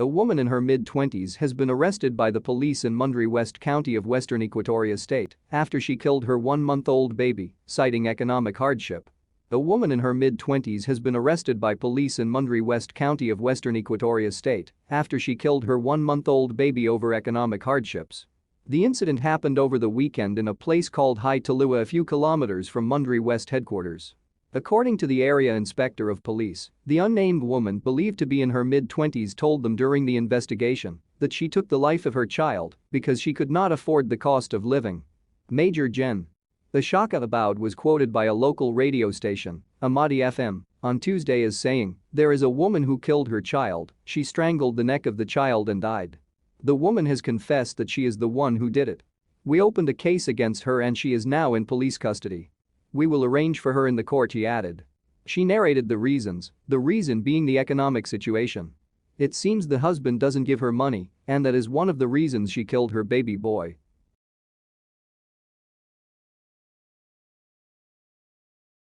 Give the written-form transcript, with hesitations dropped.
A woman in her mid-20s has been arrested by the police in Mundri West County of Western Equatoria State after she killed her one-month-old baby, citing economic hardship. A woman in her mid-20s has been arrested by police in Mundri West County of Western Equatoria State after she killed her one-month-old baby over economic hardships. The incident happened over the weekend in a place called Hai Talua, a few kilometers from Mundri West headquarters. According to the area inspector of police, the unnamed woman, believed to be in her mid-20s, told them during the investigation that she took the life of her child because she could not afford the cost of living. Major Gen. The Shaka Aboud was quoted by a local radio station, Amadi FM, on Tuesday as saying, "There is a woman who killed her child, she strangled the neck of the child and died. The woman has confessed that she is the one who did it. We opened a case against her and she is now in police custody. We will arrange for her in the court," he added. She narrated the reasons, the reason being the economic situation. "It seems the husband doesn't give her money, and that is one of the reasons she killed her baby boy."